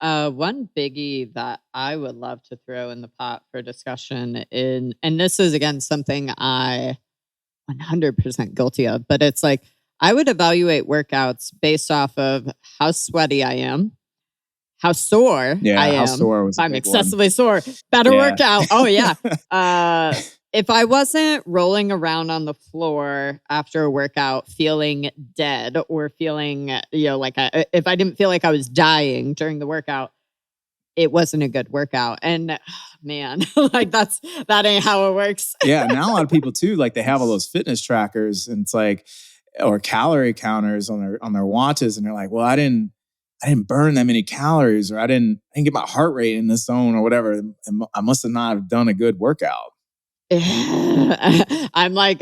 One biggie that I would love to throw in the pot for discussion and this is again something I 100% guilty of, but it's like I would evaluate workouts based off of how sweaty I am, how sore I Yeah, how am. sore If was a I'm big one. excessively sore, better Yeah. workout. Oh yeah. If I wasn't rolling around on the floor after a workout feeling dead or feeling, like if I didn't feel like I was dying during the workout, it wasn't a good workout. And man, like that ain't how it works. Yeah, now a lot of people too, like they have all those fitness trackers and it's like, or calorie counters on their watches, and they're like, well, I didn't burn that many calories, or I didn't get my heart rate in this zone or whatever. And I must have not have done a good workout. I'm like,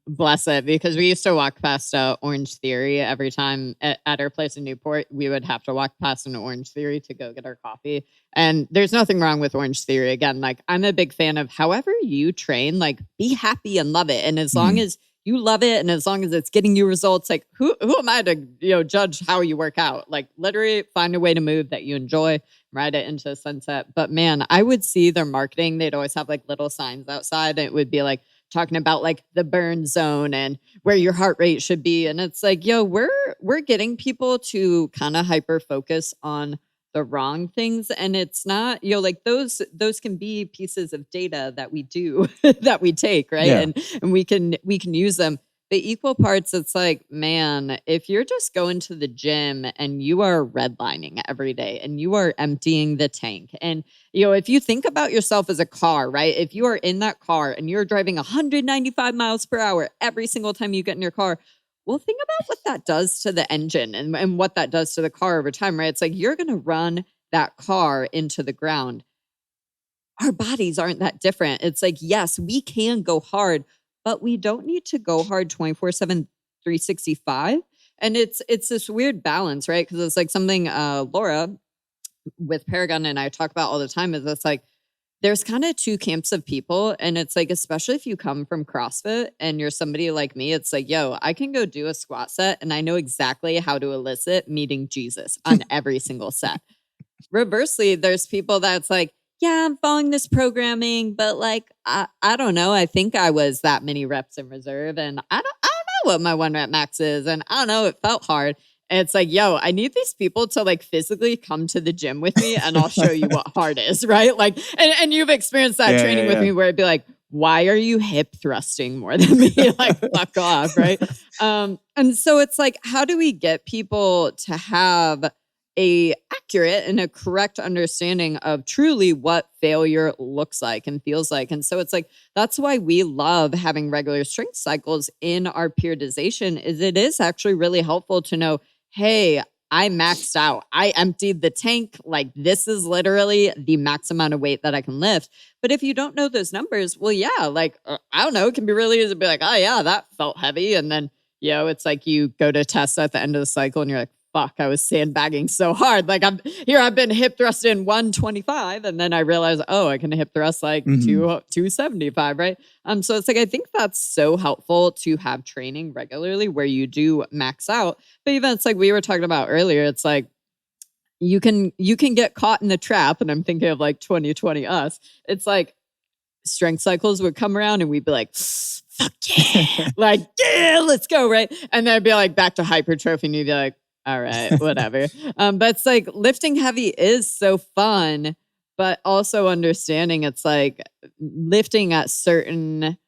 bless it, because we used to walk past Orange Theory every time at our place in Newport. We would have to walk past an Orange Theory to go get our coffee. And there's nothing wrong with Orange Theory. Again, like I'm a big fan of however you train, like be happy and love it. And as long as you love it and as long as it's getting you results, like who am I to judge how you work out? Like literally find a way to move that you enjoy, ride it into the sunset. But man, I would see their marketing. They'd always have like little signs outside. And it would be like talking about like the burn zone and where your heart rate should be. And it's like, we're getting people to kind of hyper focus on the wrong things. And it's not, like those can be pieces of data that we do that we take, right? Yeah. And we can use them. But equal parts, it's like, man, if you're just going to the gym and you are redlining every day and you are emptying the tank, and if you think about yourself as a car, right? If you are in that car and you're driving 195 miles per hour every single time you get in your car, well, think about what that does to the engine and what that does to the car over time, right? It's like you're going to run that car into the ground. Our bodies aren't that different. It's like, yes, we can go hard, but we don't need to go hard 24/7, 365. And it's this weird balance, right? Because it's like something Laura with Paragon and I talk about all the time is it's like, there's kind of two camps of people. And it's like, especially if you come from CrossFit and you're somebody like me, it's like, I can go do a squat set and I know exactly how to elicit meeting Jesus on every single set. Reversely, there's people that's like, yeah, I'm following this programming, but like, I don't know. I think I was that many reps in reserve and I don't know what my 1 rep max is. And I don't know, it felt hard. And it's like, I need these people to like physically come to the gym with me and I'll show you what hard is, right? Like, and you've experienced that training with me where it'd be like, why are you hip thrusting more than me? Like, fuck off, right? And so it's like, how do we get people to have a accurate and a correct understanding of truly what failure looks like and feels like? And so it's like, that's why we love having regular strength cycles in our periodization, is it is actually really helpful to know, hey, I maxed out. I emptied the tank. Like this is literally the max amount of weight that I can lift. But if you don't know those numbers, well, like, I don't know, it can be really easy to be like, oh yeah, that felt heavy. And then, it's like you go to test at the end of the cycle and you're like, fuck, I was sandbagging so hard. Like I've been hip thrust in 125 and then I realized, I can hip thrust like 275, right? So it's like, I think that's so helpful to have training regularly where you do max out. But even it's like we were talking about earlier, it's like, you can get caught in the trap. And I'm thinking of like 2020 us. It's like strength cycles would come around and we'd be like, fuck yeah, like, yeah, let's go, right? And then I'd be like back to hypertrophy and you'd be like, all right, whatever. But it's like lifting heavy is so fun, but also understanding it's like lifting at certain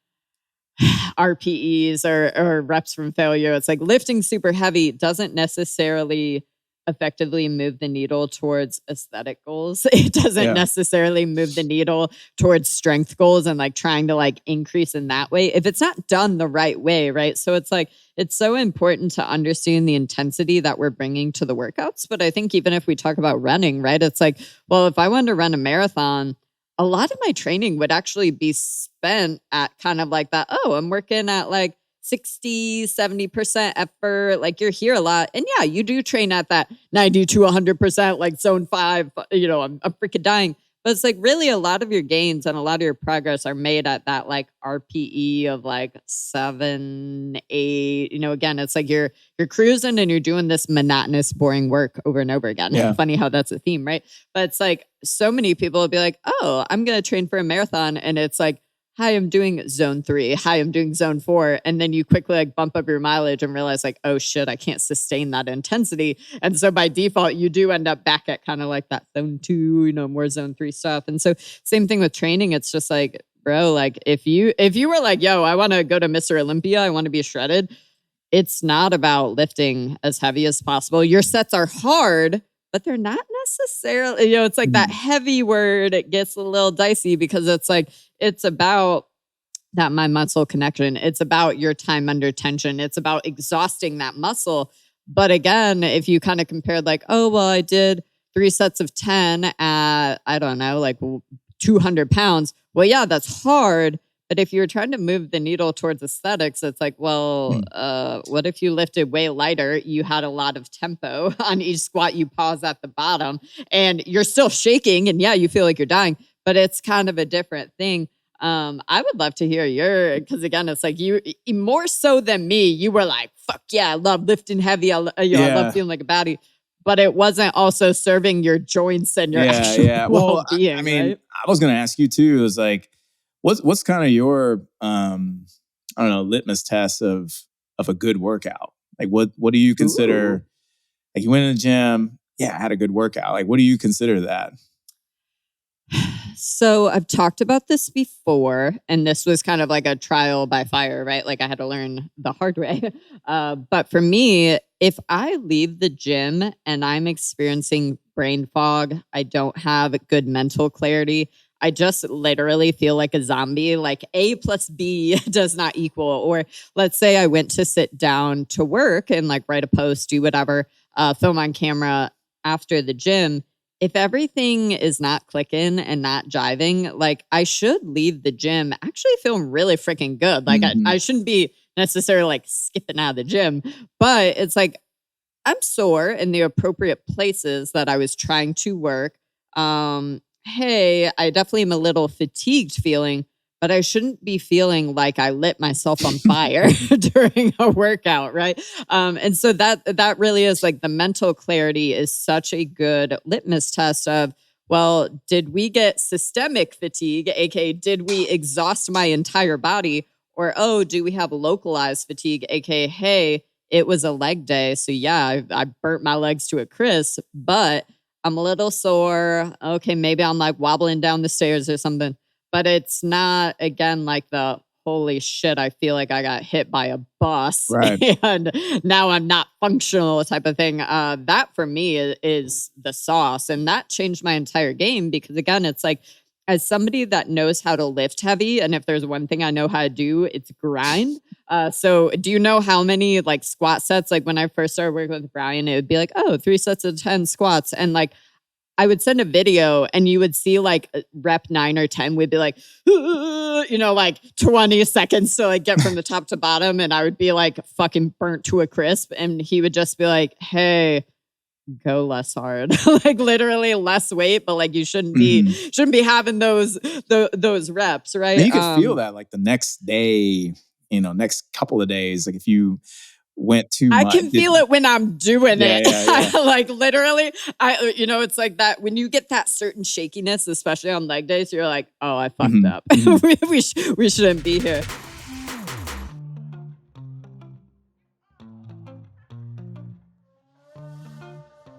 RPEs or reps from failure. It's like lifting super heavy doesn't necessarily effectively move the needle towards aesthetic goals. It doesn't necessarily move the needle towards strength goals and like trying to like increase in that way if it's not done the right way, right? So it's like, it's so important to understand the intensity that we're bringing to the workouts. But I think even if we talk about running, right, it's like, well, if I wanted to run a marathon, a lot of my training would actually be spent at kind of like that, I'm working at like 60, 70% effort, like you're here a lot. And you do train at that 90 to 100%, like zone 5, I'm freaking dying. But it's like really a lot of your gains and a lot of your progress are made at that like RPE of like 7, 8. Again, it's like you're cruising and you're doing this monotonous, boring work over and over again. Yeah. Funny how that's a theme, right? But it's like so many people will be like, oh, I'm going to train for a marathon. And it's like, hi, I'm doing zone 3. Hi, I'm doing zone 4. And then you quickly like bump up your mileage and realize like, oh shit, I can't sustain that intensity. And so by default, you do end up back at kind of like that zone 2, more zone 3 stuff. And so same thing with training. It's just like, bro, like if you were like, yo, I want to go to Mr. Olympia, I want to be shredded. It's not about lifting as heavy as possible. Your sets are hard, but they're not necessarily, it's like that heavy word. It gets a little dicey because it's like, it's about that mind muscle connection. It's about your time under tension. It's about exhausting that muscle. But again, if you kind of compared like, oh, well, I did 3 sets of 10 at, I don't know, like 200 pounds. Well, yeah, that's hard. But if you're trying to move the needle towards aesthetics, it's like, well, what if you lifted way lighter? You had a lot of tempo on each squat. You pause at the bottom and you're still shaking. And yeah, you feel like you're dying, but it's kind of a different thing. I would love to hear because again, it's like you more so than me, you were like, fuck yeah, I love lifting heavy. I love feeling like a baddie. But it wasn't also serving your joints and your actual well-being. I mean, right? I was going to ask you too, is like, what's kind of your, I don't know, litmus test of a good workout? Like what do you consider, like you went in the gym, yeah, I had a good workout. Like, what do you consider that? So I've talked about this before, and this was kind of like a trial by fire, right? Like I had to learn the hard way. But for me, if I leave the gym and I'm experiencing brain fog, I don't have good mental clarity. I just literally feel like a zombie, like A plus B does not equal. Or let's say I went to sit down to work and like write a post, do whatever, film on camera after the gym. If everything is not clicking and not jiving, like I should leave the gym actually feeling really freaking good. Like I shouldn't be necessarily like skipping out of the gym, but it's like I'm sore in the appropriate places that I was trying to work. Hey, I definitely am a little fatigued feeling, but I shouldn't be feeling like I lit myself on fire during a workout, right? And so that really is like the mental clarity is such a good litmus test of, well, did we get systemic fatigue, aka did we exhaust my entire body? Or, oh, do we have localized fatigue, aka, hey, it was a leg day. So yeah, I burnt my legs to a crisp, but I'm a little sore. Okay, maybe I'm like wobbling down the stairs or something. But it's not, again, like the holy shit, I feel like I got hit by a bus and now I'm not functional type of thing. That for me is the sauce. And that changed my entire game because, again, it's like as somebody that knows how to lift heavy, and if there's one thing I know how to do, it's grind. So do you know how many like squat sets? Like when I first started working with Brian, it would be like, oh, 3 sets of 10 squats. And like, I would send a video and you would see like rep 9 or 10 would be like, like 20 seconds to like get from the top to bottom. And I would be like fucking burnt to a crisp. And he would just be like, hey, go less hard, like literally less weight, but like you shouldn't be having those reps, right? And you could feel that like the next day, next couple of days, like if you went too much. I can feel it when I'm doing it. Yeah. Like literally, it's like that when you get that certain shakiness, especially on leg days, you're like, oh, I fucked up. We shouldn't be here.